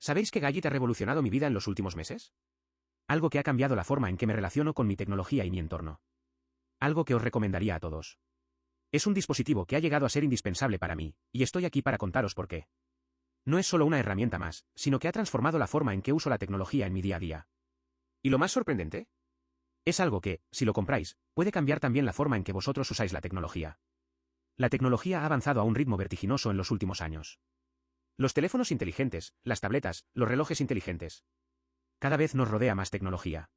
¿Sabéis que Gadget ha revolucionado mi vida en los últimos meses? Algo que ha cambiado la forma en que me relaciono con mi tecnología y mi entorno. Algo que os recomendaría a todos. Es un dispositivo que ha llegado a ser indispensable para mí, y estoy aquí para contaros por qué. No es solo una herramienta más, sino que ha transformado la forma en que uso la tecnología en mi día a día. ¿Y lo más sorprendente? Es algo que, si lo compráis, puede cambiar también la forma en que vosotros usáis la tecnología. La tecnología ha avanzado a un ritmo vertiginoso en los últimos años. Los teléfonos inteligentes, las tabletas, los relojes inteligentes. Cada vez nos rodea más tecnología.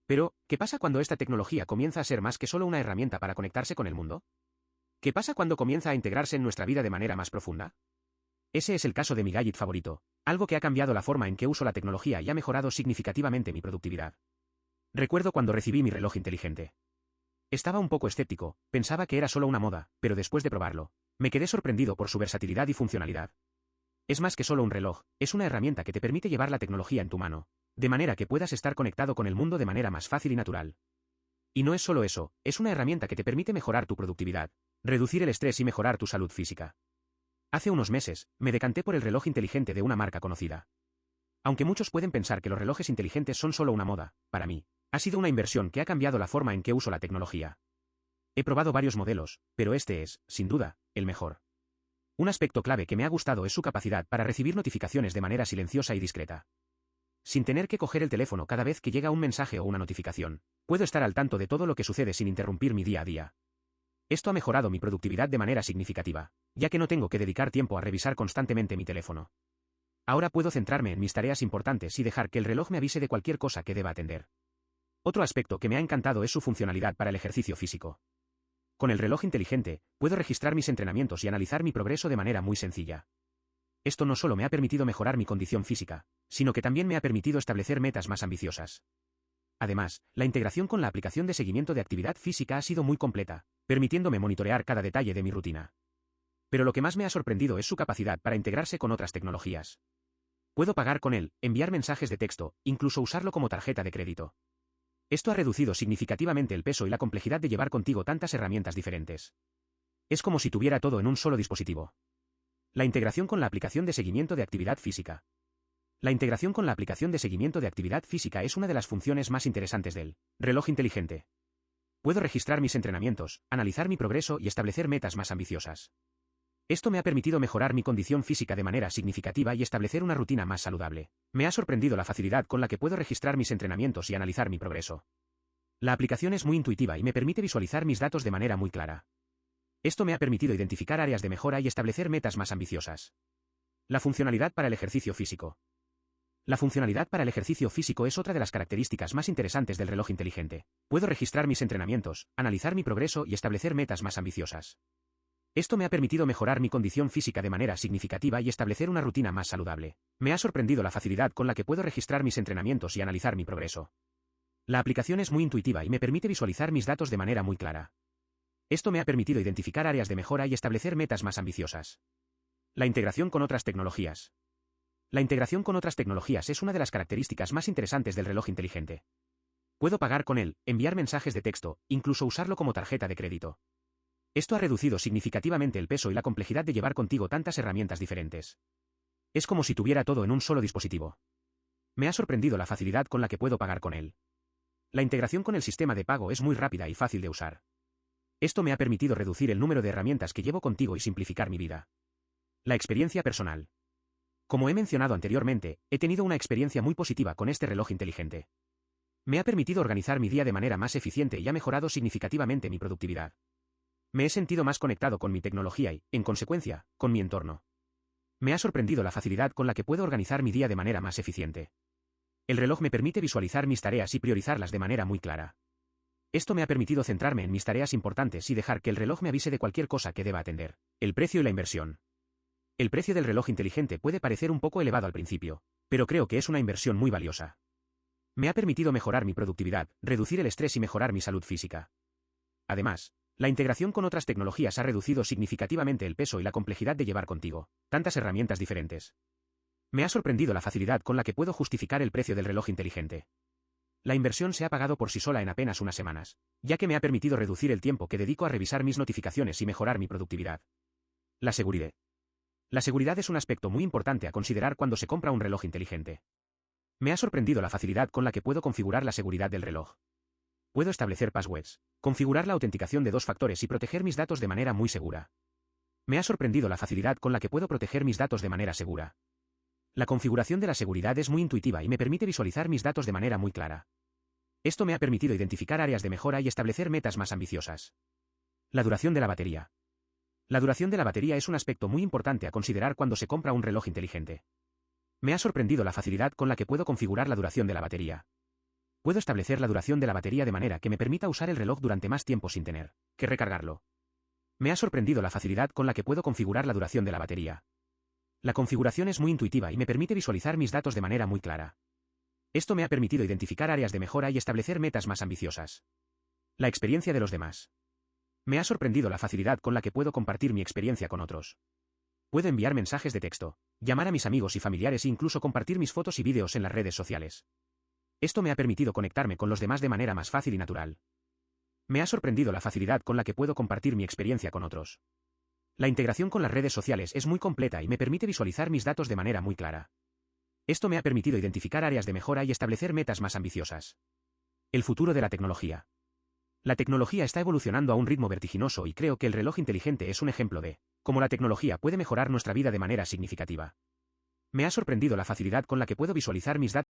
Pero, ¿qué pasa cuando esta tecnología comienza a ser más que solo una herramienta para conectarse con el mundo? ¿Qué pasa cuando comienza a integrarse en nuestra vida de manera más profunda? Ese es el caso de mi gadget favorito, algo que ha cambiado la forma en que uso la tecnología y ha mejorado significativamente mi productividad. Recuerdo cuando recibí mi reloj inteligente. Estaba un poco escéptico, pensaba que era solo una moda, pero después de probarlo, me quedé sorprendido por su versatilidad y funcionalidad. Es más que solo un reloj, es una herramienta que te permite llevar la tecnología en tu mano, de manera que puedas estar conectado con el mundo de manera más fácil y natural. Y no es solo eso, es una herramienta que te permite mejorar tu productividad, reducir el estrés y mejorar tu salud física. Hace unos meses, me decanté por el reloj inteligente de una marca conocida. Aunque muchos pueden pensar que los relojes inteligentes son solo una moda, para mí, ha sido una inversión que ha cambiado la forma en que uso la tecnología. He probado varios modelos, pero este es, sin duda, el mejor. Un aspecto clave que me ha gustado es su capacidad para recibir notificaciones de manera silenciosa y discreta. Sin tener que coger el teléfono cada vez que llega un mensaje o una notificación, puedo estar al tanto de todo lo que sucede sin interrumpir mi día a día. Esto ha mejorado mi productividad de manera significativa, ya que no tengo que dedicar tiempo a revisar constantemente mi teléfono. Ahora puedo centrarme en mis tareas importantes y dejar que el reloj me avise de cualquier cosa que deba atender. Otro aspecto que me ha encantado es su funcionalidad para el ejercicio físico. Con el reloj inteligente, puedo registrar mis entrenamientos y analizar mi progreso de manera muy sencilla. Esto no solo me ha permitido mejorar mi condición física, sino que también me ha permitido establecer metas más ambiciosas. Además, la integración con la aplicación de seguimiento de actividad física ha sido muy completa, permitiéndome monitorear cada detalle de mi rutina. Pero lo que más me ha sorprendido es su capacidad para integrarse con otras tecnologías. Puedo pagar con él, enviar mensajes de texto, incluso usarlo como tarjeta de crédito. Esto ha reducido significativamente el peso y la complejidad de llevar contigo tantas herramientas diferentes. Es como si tuviera todo en un solo dispositivo. La integración con la aplicación de seguimiento de actividad física. La integración con la aplicación de seguimiento de actividad física es una de las funciones más interesantes del reloj inteligente. Puedo registrar mis entrenamientos, analizar mi progreso y establecer metas más ambiciosas. Esto me ha permitido mejorar mi condición física de manera significativa y establecer una rutina más saludable. Me ha sorprendido la facilidad con la que puedo registrar mis entrenamientos y analizar mi progreso. La aplicación es muy intuitiva y me permite visualizar mis datos de manera muy clara. Esto me ha permitido identificar áreas de mejora y establecer metas más ambiciosas. La funcionalidad para el ejercicio físico. La funcionalidad para el ejercicio físico es otra de las características más interesantes del reloj inteligente. Puedo registrar mis entrenamientos, analizar mi progreso y establecer metas más ambiciosas. Esto me ha permitido mejorar mi condición física de manera significativa y establecer una rutina más saludable. Me ha sorprendido la facilidad con la que puedo registrar mis entrenamientos y analizar mi progreso. La aplicación es muy intuitiva y me permite visualizar mis datos de manera muy clara. Esto me ha permitido identificar áreas de mejora y establecer metas más ambiciosas. La integración con otras tecnologías. La integración con otras tecnologías es una de las características más interesantes del reloj inteligente. Puedo pagar con él, enviar mensajes de texto, incluso usarlo como tarjeta de crédito. Esto ha reducido significativamente el peso y la complejidad de llevar contigo tantas herramientas diferentes. Es como si tuviera todo en un solo dispositivo. Me ha sorprendido la facilidad con la que puedo pagar con él. La integración con el sistema de pago es muy rápida y fácil de usar. Esto me ha permitido reducir el número de herramientas que llevo contigo y simplificar mi vida. La experiencia personal. Como he mencionado anteriormente, he tenido una experiencia muy positiva con este reloj inteligente. Me ha permitido organizar mi día de manera más eficiente y ha mejorado significativamente mi productividad. Me he sentido más conectado con mi tecnología y, en consecuencia, con mi entorno. Me ha sorprendido la facilidad con la que puedo organizar mi día de manera más eficiente. El reloj me permite visualizar mis tareas y priorizarlas de manera muy clara. Esto me ha permitido centrarme en mis tareas importantes y dejar que el reloj me avise de cualquier cosa que deba atender. El precio y la inversión. El precio del reloj inteligente puede parecer un poco elevado al principio, pero creo que es una inversión muy valiosa. Me ha permitido mejorar mi productividad, reducir el estrés y mejorar mi salud física. Además, la integración con otras tecnologías ha reducido significativamente el peso y la complejidad de llevar contigo tantas herramientas diferentes. Me ha sorprendido la facilidad con la que puedo justificar el precio del reloj inteligente. La inversión se ha pagado por sí sola en apenas unas semanas, ya que me ha permitido reducir el tiempo que dedico a revisar mis notificaciones y mejorar mi productividad. La seguridad. La seguridad es un aspecto muy importante a considerar cuando se compra un reloj inteligente. Me ha sorprendido la facilidad con la que puedo configurar la seguridad del reloj. Puedo establecer passwords, configurar la autenticación de 2 factores y proteger mis datos de manera muy segura. Me ha sorprendido la facilidad con la que puedo proteger mis datos de manera segura. La configuración de la seguridad es muy intuitiva y me permite visualizar mis datos de manera muy clara. Esto me ha permitido identificar áreas de mejora y establecer metas más ambiciosas. La duración de la batería. La duración de la batería es un aspecto muy importante a considerar cuando se compra un reloj inteligente. Me ha sorprendido la facilidad con la que puedo configurar la duración de la batería. Puedo establecer la duración de la batería de manera que me permita usar el reloj durante más tiempo sin tener que recargarlo. Me ha sorprendido la facilidad con la que puedo configurar la duración de la batería. La configuración es muy intuitiva y me permite visualizar mis datos de manera muy clara. Esto me ha permitido identificar áreas de mejora y establecer metas más ambiciosas. La experiencia de los demás. Me ha sorprendido la facilidad con la que puedo compartir mi experiencia con otros. Puedo enviar mensajes de texto, llamar a mis amigos y familiares e incluso compartir mis fotos y vídeos en las redes sociales. Esto me ha permitido conectarme con los demás de manera más fácil y natural. Me ha sorprendido la facilidad con la que puedo compartir mi experiencia con otros. La integración con las redes sociales es muy completa y me permite visualizar mis datos de manera muy clara. Esto me ha permitido identificar áreas de mejora y establecer metas más ambiciosas. El futuro de la tecnología. La tecnología está evolucionando a un ritmo vertiginoso y creo que el reloj inteligente es un ejemplo de cómo la tecnología puede mejorar nuestra vida de manera significativa. Me ha sorprendido la facilidad con la que puedo visualizar mis datos